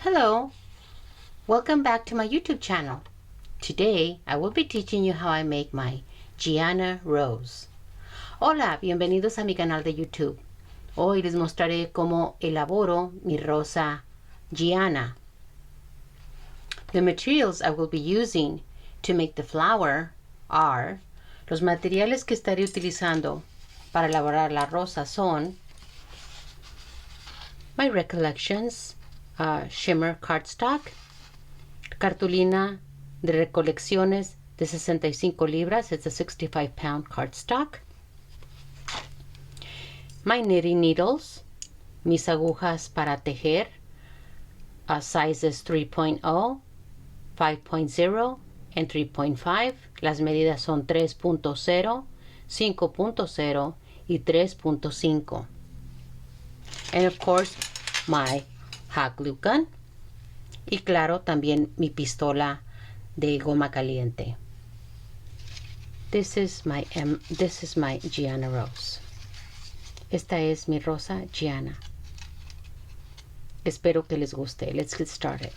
Hello, welcome back to my YouTube channel. Today I will be teaching you how I make my Giana Rose. Hola, bienvenidos a mi canal de YouTube. Hoy les mostraré cómo elaboro mi Rosa Giana. The materials I will be using to make the flower are, los materiales que estaré utilizando para elaborar la rosa son my recollections, shimmer cardstock, cartulina de recolecciones de 65 libras, it's a 65-pound cardstock, my knitting needles, mis agujas para tejer, sizes 3.0, 5.0 and 3.5, las medidas son 3.0, 5.0 y 3.5, and of course my hot glue gun, y claro también mi pistola de goma caliente. This is my Giana Rose. Esta es mi Rosa Giana. Espero que les guste. Let's get started.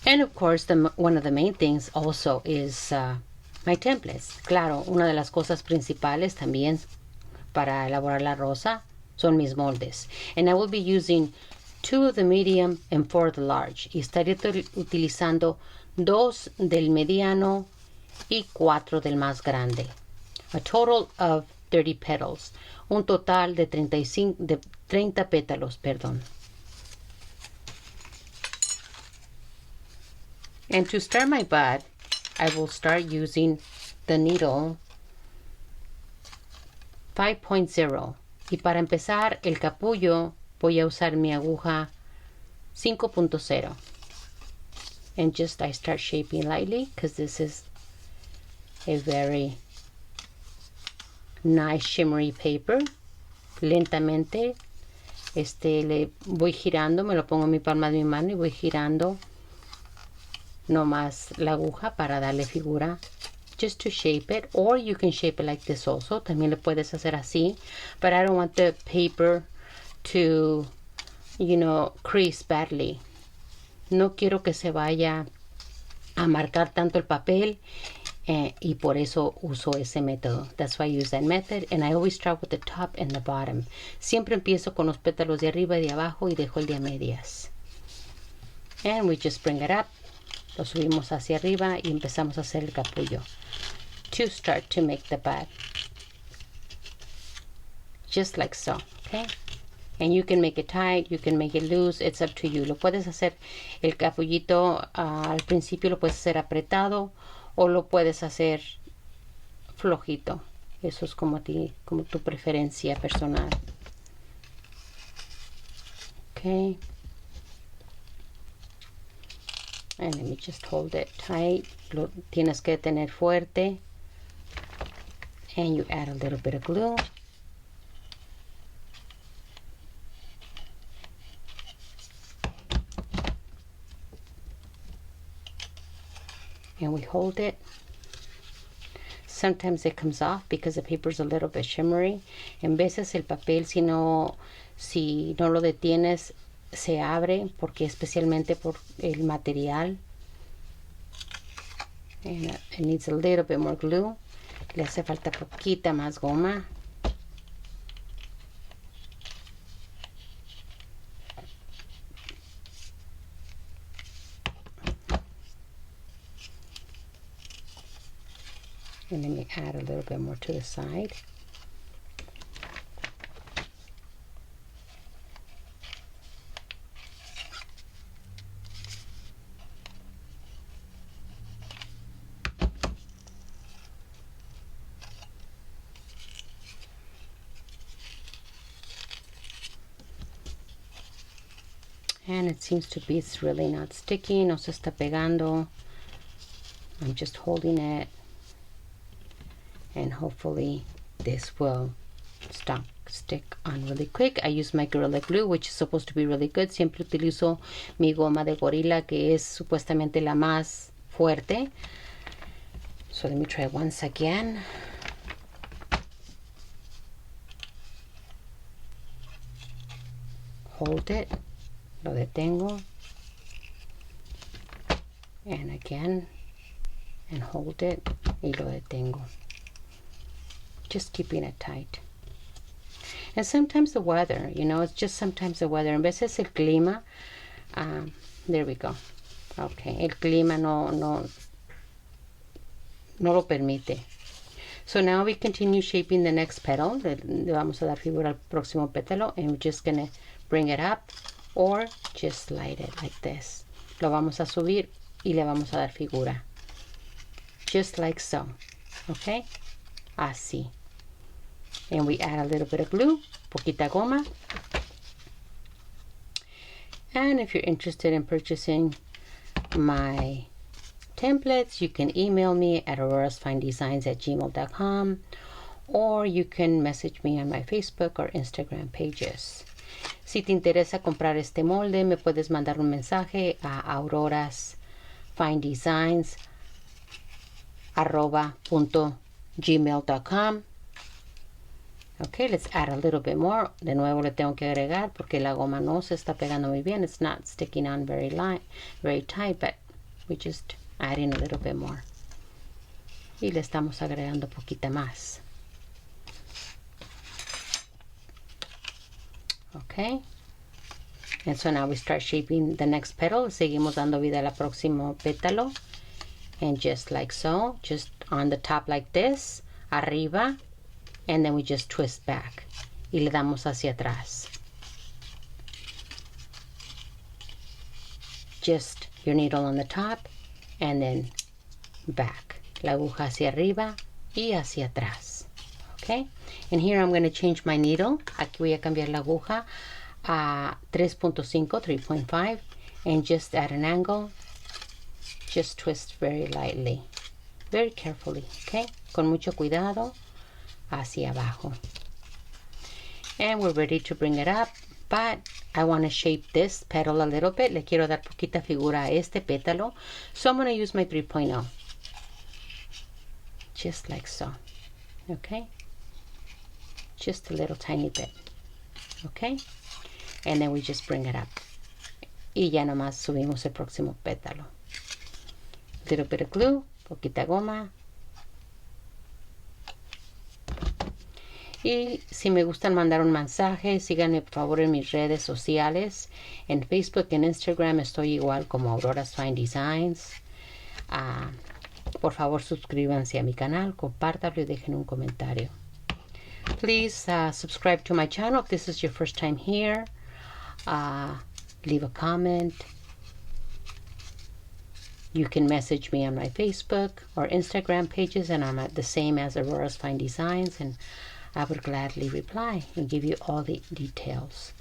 And of course, one of the main things also is my templates. Claro, una de las cosas principales también para elaborar la rosa son mis moldes. And I will be using 2 of the medium and 4 of the large. Y estaré utilizando 2 del mediano y 4 del más grande. A total of 30 petals. Un total de 30 pétalos, perdón. And to start my bud, I will start using the needle 5.0. Y para empezar el capullo voy a usar mi aguja 5.0. And just I start shaping lightly because this is a very nice shimmery paper. Lentamente le voy girando, me lo pongo en mi palma de mi mano y voy girando nomás la aguja para darle figura, just to shape it, or you can shape it like this also. También le puedes hacer así, but I don't want the paper to, crease badly. No quiero que se vaya a marcar tanto el papel, y por eso uso ese método. That's why I use that method, and I always start with the top and the bottom. Siempre empiezo con los pétalos de arriba y de abajo y dejo el de a medias. And we just bring it up. Lo subimos hacia arriba y empezamos a hacer el capullo. To start to make the bud. Just like so, okay? And you can make it tight, you can make it loose, it's up to you. Lo puedes hacer el capullito al principio, lo puedes hacer apretado o lo puedes hacer flojito. Eso es como tu preferencia personal. Okay. And let me just hold it tight. Lo tienes que tener fuerte. And you add a little bit of glue. And we hold it. Sometimes it comes off because the paper is a little bit shimmery. En veces el papel, si no lo detienes, se abre, porque especialmente por el material. And it needs a little bit more glue. Le hace falta poquita más goma. And let me add a little bit more to the side. And it seems to be, it's really not sticky, no se está pegando. I'm just holding it. And hopefully this will stick on really quick. I use my Gorilla Glue, which is supposed to be really good. Siempre utilizo mi goma de gorila, que es supuestamente la más fuerte. So let me try once again. hold it, lo detengo, and again, and hold it, y lo detengo. Just keeping it tight. And sometimes the weather, you know, it's just sometimes the weather. En veces el clima, there we go. Okay, el clima no lo permite. So now we continue shaping the next petal. Le vamos a dar figura al próximo pétalo, and we're just gonna bring it up or just slide it like this. Lo vamos a subir y le vamos a dar figura. Just like so. Okay? Así. And we add a little bit of glue, poquita goma. And if you're interested in purchasing my templates, you can email me at aurorasfinedesigns@gmail.com, or you can message me on my Facebook or Instagram pages. Si te interesa comprar este molde, me puedes mandar un mensaje a aurorasfinedesigns@gmail.com. Okay, let's add a little bit more. De nuevo le tengo que agregar porque la goma no se está pegando muy bien. It's not sticking on very tight, but we just adding a little bit more. Y le estamos agregando poquita más. Okay. And so now we start shaping the next petal. Seguimos dando vida al próximo pétalo. And just like so, just on the top like this, arriba, and then we just twist back. Y le damos hacia atrás. Just your needle on the top, and then back. La aguja hacia arriba y hacia atrás. Okay? And here I'm going to change my needle. Aquí voy a cambiar la aguja a 3.5, and just at an angle, just twist very lightly, very carefully, okay? Con mucho cuidado, hacia abajo. And we're ready to bring it up, but I want to shape this petal a little bit. Le quiero dar poquita figura a este pétalo, so I'm going to use my 3.0. Just like so, okay? Just a little tiny bit, okay? And then we just bring it up. Y ya nomás subimos el próximo pétalo. Little bit of glue, poquita goma. Y si me gustan mandar un mensaje, síganme por favor en mis redes sociales. En Facebook, en Instagram estoy igual como Auroras Fine Designs. Por favor, suscríbanse a mi canal, compártanlo y dejen un comentario. Please subscribe to my channel if this is your first time here. Leave a comment. You can message me on my Facebook or Instagram pages, and I'm the same as Auroras Fine Designs, and I would gladly reply and give you all the details.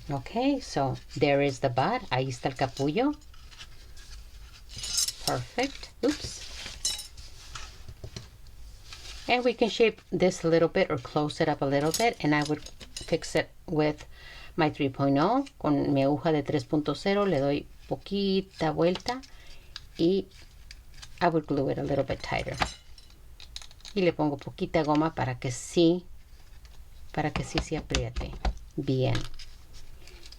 Okay, so there is the bud. Ahí está el capullo. Perfect. Oops. And we can shape this a little bit or close it up a little bit, and I would fix it with my 3.0. Con mi aguja de 3.0 le doy poquita vuelta y I would glue it a little bit tighter. Y le pongo poquita goma para que sí se apriete bien.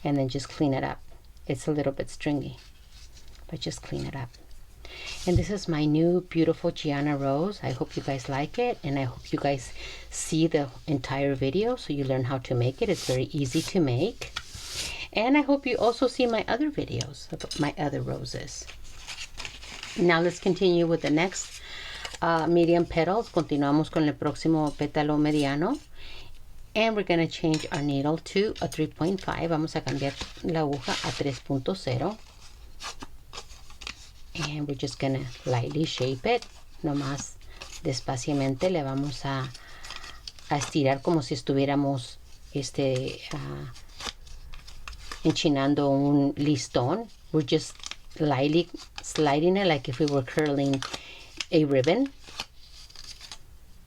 And then just clean it up. It's a little bit stringy, but just clean it up. And this is my new beautiful Giana Rose. I hope you guys like it, and I hope you guys see the entire video so you learn how to make it. It's very easy to make. And I hope you also see my other videos of my other roses. Now let's continue with the next medium petals. Continuamos con el próximo pétalo mediano. And we're going to change our needle to a 3.5. Vamos a cambiar la aguja a 3.0. And we're just going to lightly shape it. Nomás despaciamente le vamos a estirar como si estuviéramos enchinando un listón. We're just lightly sliding it like if we were curling a ribbon,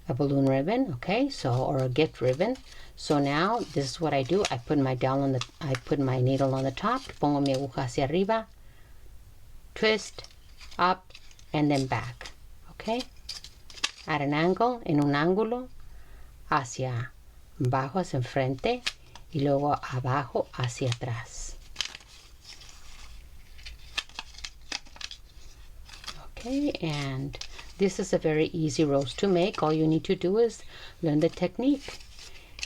a balloon ribbon, okay? So, or a gift ribbon. So now this is what I do. I put my needle on the top, pongo mi aguja hacia arriba, twist, up, and then back, okay? At an angle, en un ángulo, hacia abajo, hacia enfrente, y luego abajo hacia atrás. Okay, and this is a very easy rose to make. All you need to do is learn the technique.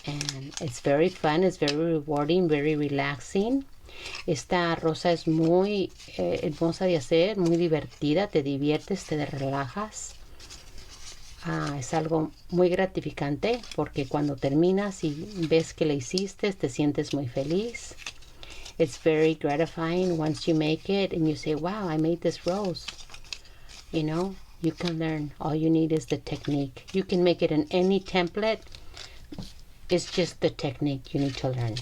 And it's very fun, it's very rewarding, very relaxing. Esta rosa es muy hermosa de hacer, muy divertida, te diviertes, te relajas. Es algo muy gratificante porque cuando terminas y ves que la hiciste, te sientes muy feliz. It's very gratifying once you make it and you say, wow, I made this rose. You know, you can learn. All you need is the technique. You can make it in any template. It's just the technique you need to learn.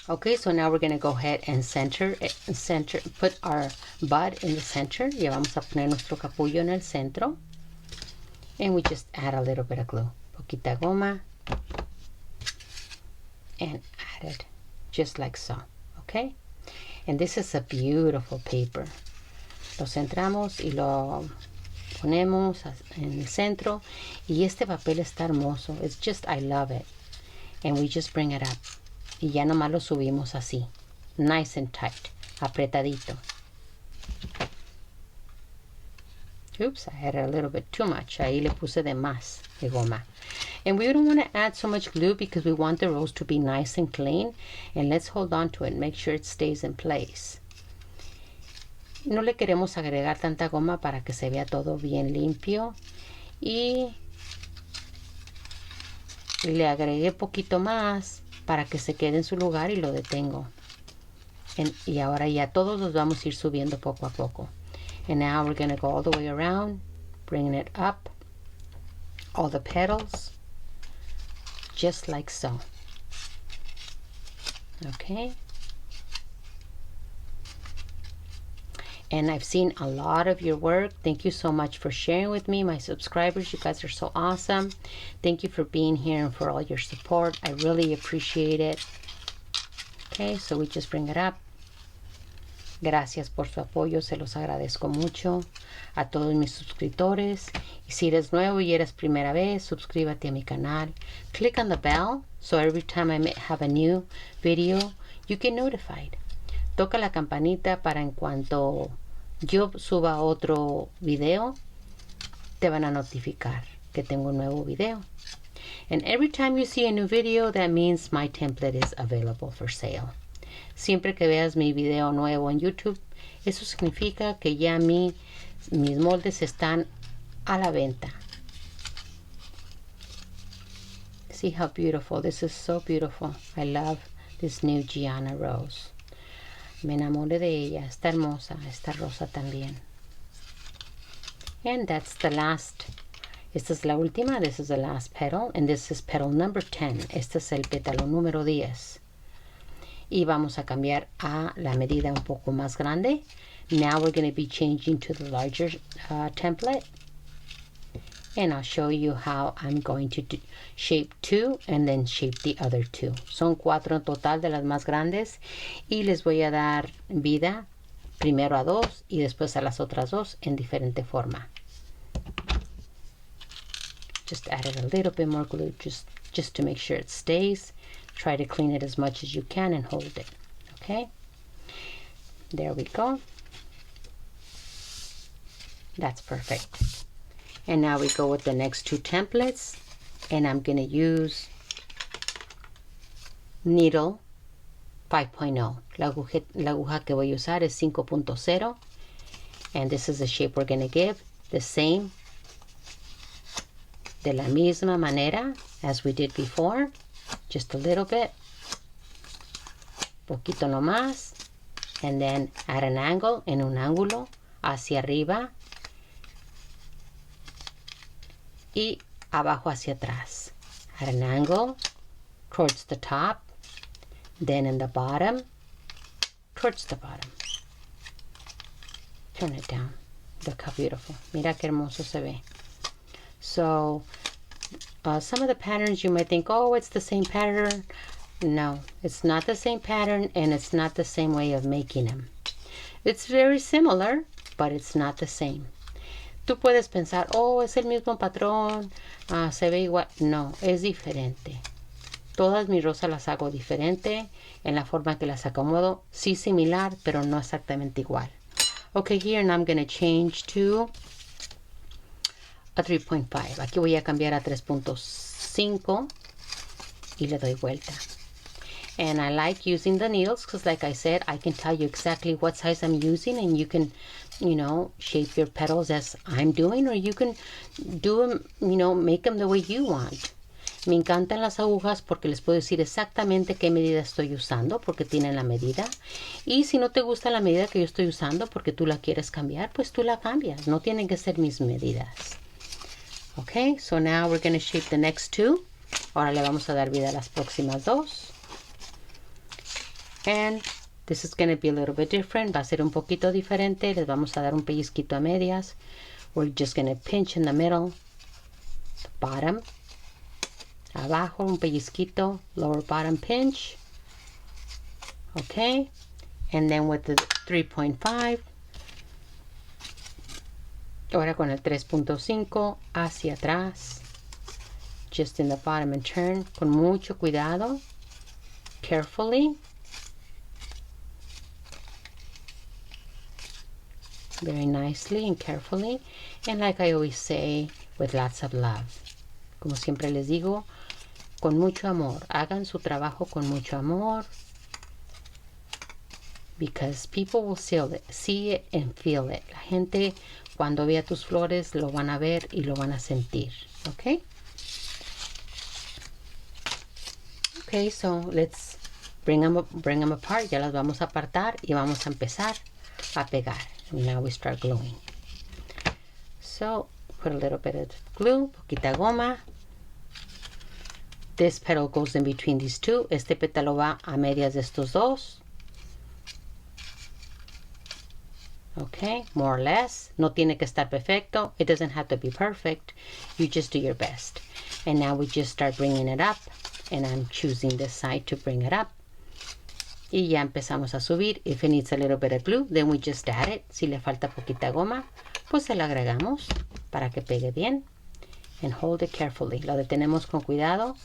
Okay, so now we're going to go ahead and put our bud in the center. Ya vamos a poner nuestro capullo en el centro. And we just add a little bit of glue. Poquita goma. And add it just like so. Okay? And this is a beautiful paper. Lo centramos y lo ponemos en el centro. Y este papel está hermoso. It's just, I love it. And we just bring it up. Y ya nomás lo subimos así. Nice and tight. Apretadito. Oops, I added a little bit too much. Ahí le puse de más de goma. And we don't want to add so much glue because we want the rose to be nice and clean. And let's hold on to it. Make sure it stays in place. No le queremos agregar tanta goma para que se vea todo bien limpio. Y le agregué poquito más para que se quede en su lugar y lo detengo. Y ahora ya todos los vamos a ir subiendo poco a poco. And now we're going to go all the way around, bringing it up, all the petals, just like so. Okay. And I've seen a lot of your work. Thank you so much for sharing with me, my subscribers. You guys are so awesome. Thank you for being here and for all your support. I really appreciate it. Okay, so we just bring it up. Gracias por su apoyo, se los agradezco mucho a todos mis suscriptores. Y si eres nuevo y eres primera vez, suscríbete a mi canal. Click on the bell so every time I have a new video, you get notified. Toca la campanita para en cuanto yo suba otro video, te van a notificar que tengo un nuevo video. And every time you see a new video, that means my template is available for sale. Siempre que veas mi video nuevo en YouTube, eso significa que ya mis moldes están a la venta. See how beautiful. This is so beautiful. I love this new Giana Rose. Me enamoré de ella. Está hermosa. Esta rosa también. And that's the last. Esta es la última. This is the last petal. And this is petal number 10. Este es el pétalo número 10. Y vamos a cambiar a la medida un poco más grande. Now we're going to be changing to the larger template. And I'll show you how I'm going to shape 2 and then shape the other 2. Son 4 en total de las más grandes. Y les voy a dar vida primero a 2 y después a las otras 2 en diferente forma. Just added a little bit more glue just to make sure it stays. Try to clean it as much as you can and hold it. Okay? There we go. That's perfect. And now we go with the next 2 templates. And I'm going to use needle 5.0. La aguja que voy a usar es 5.0. And this is the shape we're going to give. The same. De la misma manera as we did before. Just a little bit, poquito nomás, and then at an angle, en un ángulo, hacia arriba, y abajo hacia atrás. At an angle, towards the top, then in the bottom, towards the bottom. Turn it down. Look how beautiful. Mira qué hermoso se ve. So, some of the patterns you might think, oh, it's the same pattern. No, it's not the same pattern and it's not the same way of making them. It's very similar, but it's not the same. Tú puedes pensar, oh, es el mismo patrón, se ve igual. No, es diferente. Todas mis rosas las hago diferente en la forma que las acomodo. Sí similar, pero no exactamente igual. Okay, here and I'm going to change to a 3.5. Aquí voy a cambiar a 3.5 y le doy vuelta. And I like using the needles because, like I said, I can tell you exactly what size I'm using, and you can, you know, shape your petals as I'm doing, or you can do them, you know, make them the way you want. Me encantan las agujas porque les puedo decir exactamente qué medida estoy usando porque tienen la medida. Y si no te gusta la medida que yo estoy usando porque tú la quieres cambiar, pues tú la cambias. No tienen que ser mis medidas. Okay, so now we're going to shape the next two. Ahora le vamos a dar vida a las próximas dos. And this is going to be a little bit different. Va a ser un poquito diferente. Les vamos a dar un pellizquito a medias. We're just going to pinch in the middle, the bottom. Abajo un pellizquito, lower bottom pinch. Okay. And then with the 3.5. Ahora con el 3.5 hacia atrás. Just in the bottom and turn. Con mucho cuidado. Carefully. Very nicely and carefully. And like I always say, with lots of love. Como siempre les digo, con mucho amor. Hagan su trabajo con mucho amor. Because people will see it and feel it. La gente cuando vea tus flores lo van a ver y lo van a sentir. Okay? Okay, so let's bring them apart. Ya las vamos a apartar y vamos a empezar a pegar. Now we start gluing. So put a little bit of glue, poquita goma. This petal goes in between these two. Este pétalo va a medias de estos dos. Okay, more or less. No tiene que estar perfecto. It doesn't have to be perfect. You just do your best. And now we just start bringing it up. And I'm choosing this side to bring it up. Y ya empezamos a subir. If it needs a little bit of glue, then we just add it. Si le falta poquita goma, pues se la agregamos para que pegue bien. And hold it carefully. Lo detenemos con cuidado.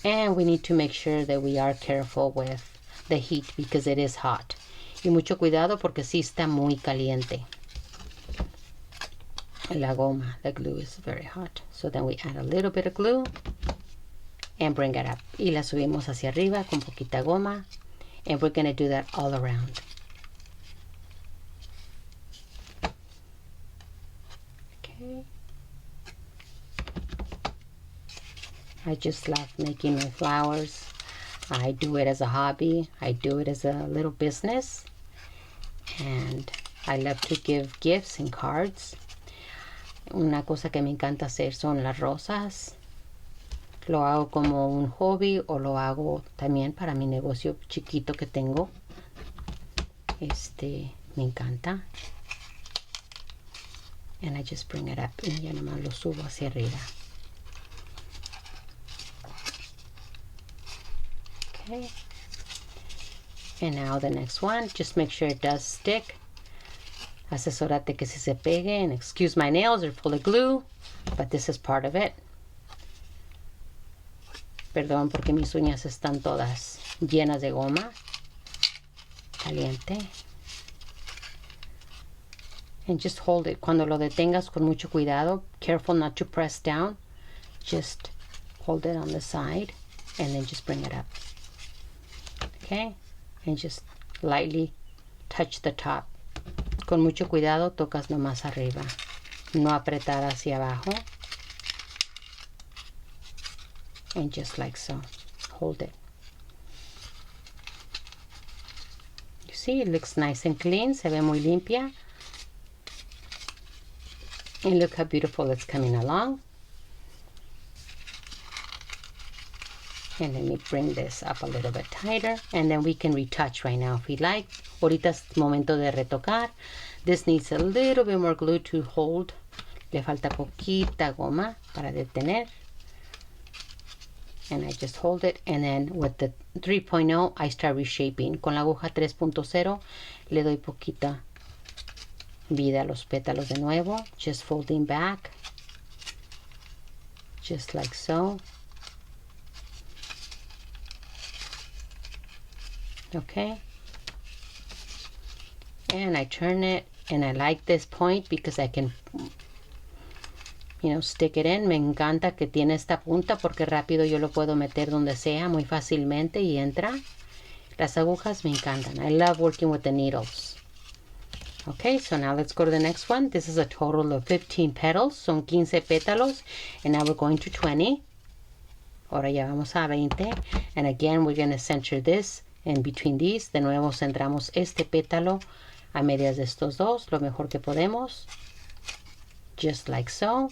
And we need to make sure that we are careful with the heat because it is hot. Y mucho cuidado porque sí está muy caliente. La goma, the glue is very hot. So then we add a little bit of glue and bring it up. Y la subimos hacia arriba con poquita goma. And we're going to do that all around. Okay. I just love making my flowers. I do it as a hobby. I do it as a little business. And I love to give gifts and cards. Una cosa que me encanta hacer son las rosas. Lo hago como un hobby o lo hago también para mi negocio chiquito que tengo. Me encanta. And I just bring it up. Y ya nomás lo subo hacia arriba. Okay. And now the next one. Just make sure it does stick. Asesórate que si se pegue. And excuse my nails, they're full of glue. But this is part of it. Perdón porque mis uñas están todas llenas de goma caliente. And just hold it. Cuando lo detengas con mucho cuidado, careful not to press down. Just hold it on the side and then just bring it up. Okay? And just lightly touch the top. Con mucho cuidado tocas nomás arriba. No apretar hacia abajo. And just like so, hold it. You see, it looks nice and clean. Se ve muy limpia. And look how beautiful it's coming along. And let me bring this up a little bit tighter. And then we can retouch right now if we like. Ahorita es momento de retocar. This needs a little bit more glue to hold. Le falta poquita goma para detener. And I just hold it, and then with the 3.0 I start reshaping. Con la aguja 3.0 le doy poquita vida a los pétalos de nuevo, just folding back, just like so. Okay, and I turn it, and I like this point because I can, you know, stick it in. Me encanta que tiene esta punta porque rápido yo lo puedo meter donde sea muy fácilmente y entra. Las agujas me encantan. I love working with the needles. Okay, so now let's go to the next one. This is a total of 15 petals. Son 15 pétalos, and now we're going to 20. Ahora ya vamos a 20. And again, we're going to center this in between these. De nuevo centramos este pétalo a medias de estos dos, lo mejor que podemos. Just like so.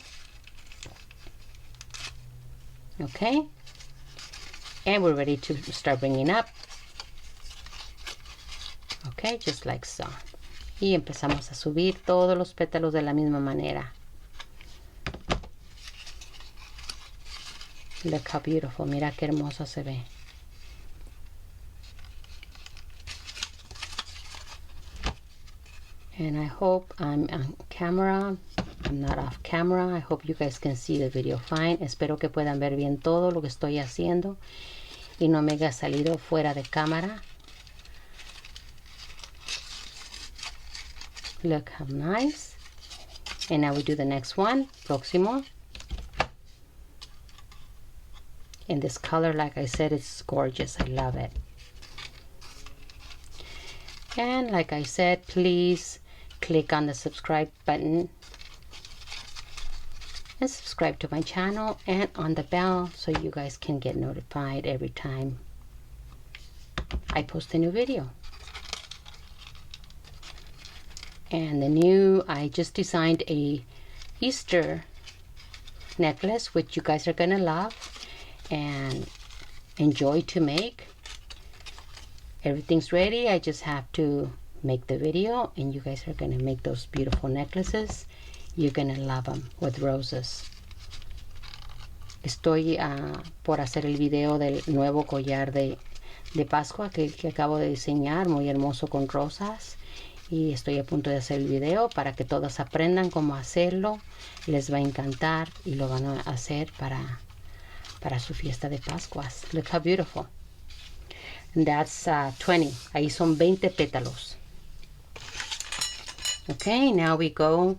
Okay. And we're ready to start bringing up. Okay, just like so. Y empezamos a subir todos los pétalos de la misma manera. Look how beautiful. Mira qué hermosa se ve. And I hope I'm on camera. I'm not off camera. I hope you guys can see the video fine. Espero que puedan ver bien todo lo que estoy haciendo y no me haya salido fuera de cámara. Look how nice. And now we do the next one. Próximo. And this color, like I said, it's gorgeous. I love it. And like I said, please click on the subscribe button and subscribe to my channel and on the bell so you guys can get notified every time I post a new video. And I just designed a Easter necklace, which you guys are gonna love and enjoy to make. Everything's ready. I just have to make the video, and you guys are gonna make those beautiful necklaces. You're gonna love them with roses. Estoy por hacer el video del nuevo collar de Pascua que acabo de diseñar, muy hermoso con rosas. Y estoy a punto de hacer el video para que todas aprendan cómo hacerlo. Les va a encantar y lo van a hacer para su fiesta de Pascuas. Look how beautiful. And that's 20. Ahí son 20 pétalos. Okay, now we go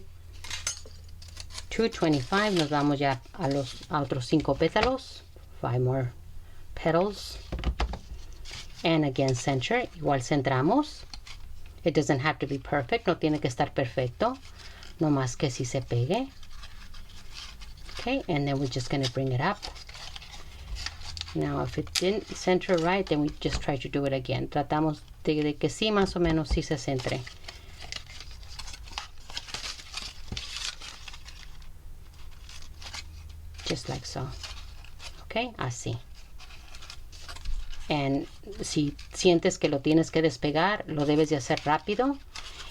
to 25. Nos vamos ya a otros 5 pétalos. 5 more petals. And again, center. Igual centramos. It doesn't have to be perfect. No tiene que estar perfecto. No más que si se pegue. Okay, and then we're just going to bring it up. Now, if it didn't center right, then we just try to do it again. Tratamos de que sí, más o menos, sí se centre. Just like so. Okay, así. And si sientes que lo tienes que despegar, lo debes de hacer rápido.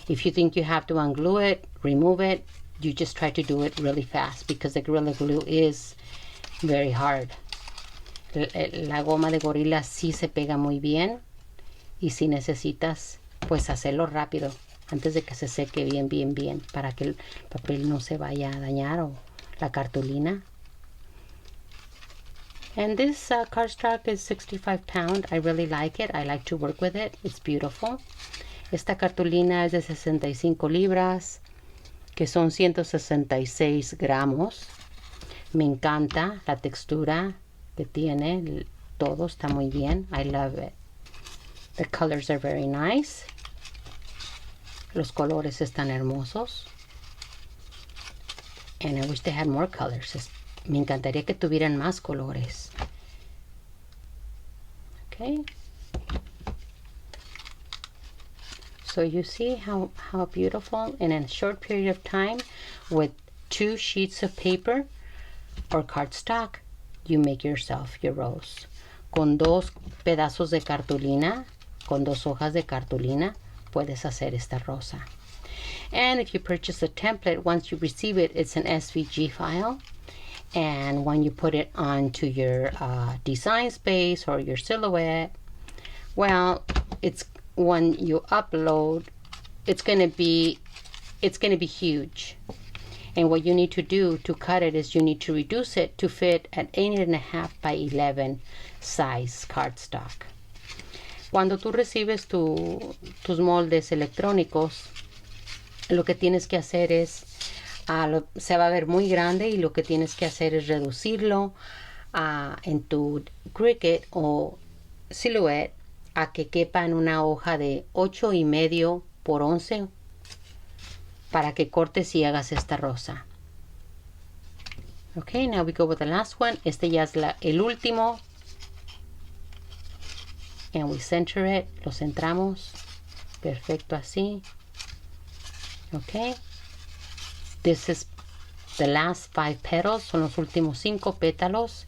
If you think you have to unglue it, remove it, you just try to do it really fast because the Gorilla Glue is very hard. La goma de gorila sí se pega muy bien y si necesitas, pues hacerlo rápido antes de que se seque bien para que el papel no se vaya a dañar o la cartulina. And this cardstock is 65 pounds. I really like it. I like to work with it. It's beautiful. Esta cartulina es de 65 libras, que son 166 gramos. Me encanta la textura que tiene. Todo está muy bien. I love it. The colors are very nice. Los colores están hermosos. And I wish they had more colors. Me encantaría que tuvieran más colores. Okay. So you see how beautiful in a short period of time with 2 sheets of paper or cardstock, you make yourself your rose. Con 2 pedazos de cartulina, con 2 hojas de cartulina, puedes hacer esta rosa. And if you purchase a template, once you receive it, it's an SVG file. And when you put it onto your design space or your silhouette, well, it's when you upload, it's gonna be huge. And what you need to do to cut it is you need to reduce it to fit at 8.5 by 11 size cardstock. Cuando tú recibes tus moldes electrónicos, lo que tienes que hacer es, se va a ver muy grande y lo que tienes que hacer es reducirlo en tu Cricut o Silhouette a que quepa en una hoja de 8.5 por 11 para que cortes y hagas esta rosa. Okay, now we go with the last one. Este ya es el último. And we center it. Lo centramos. Perfecto así. Okay. This is the last 5 petals. Son los últimos 5 pétalos.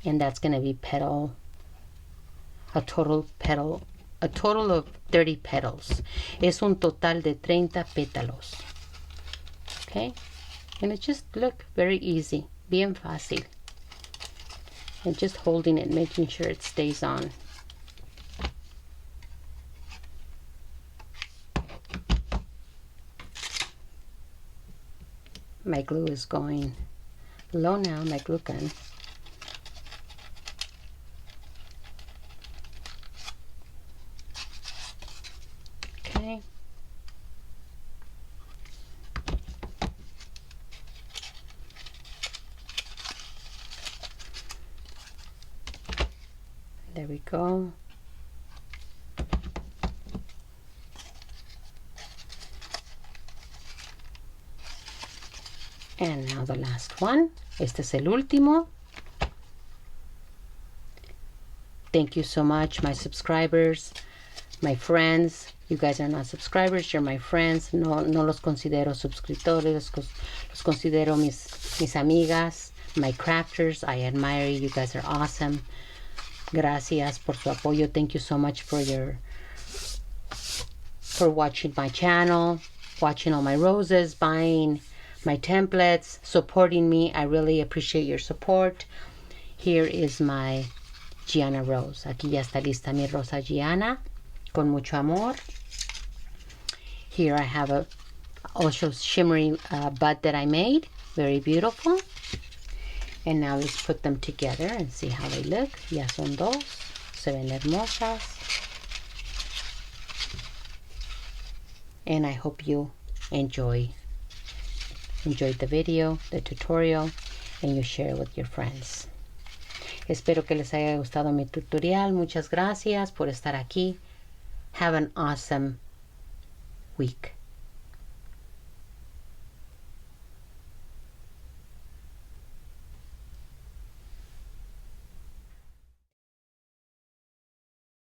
And that's going to be a total of 30 petals. Es un total de 30 pétalos. Okay. And it just look very easy. Bien fácil. And just holding it, making sure it stays on. My glue is going low now, my glue gun. Okay. There we go. And now the last one. Este es el último. Thank you so much, my subscribers, my friends. You guys are not subscribers, you're my friends. No los considero suscriptores, los considero mis amigas, my crafters. I admire you. You guys are awesome. Gracias por su apoyo. Thank you so much for watching my channel, watching all my roses, buying my templates, supporting me. I really appreciate your support. Here is my Giana Rose. Aquí ya está lista mi Rosa Giana con mucho amor. Here I have a also shimmery bud that I made. Very beautiful. And now let's put them together and see how they look. Ya son dos. Se ven hermosas. And I hope you enjoyed the video, the tutorial, and you share it with your friends. Espero que les haya gustado mi tutorial. Muchas gracias por estar aquí. Have an awesome week.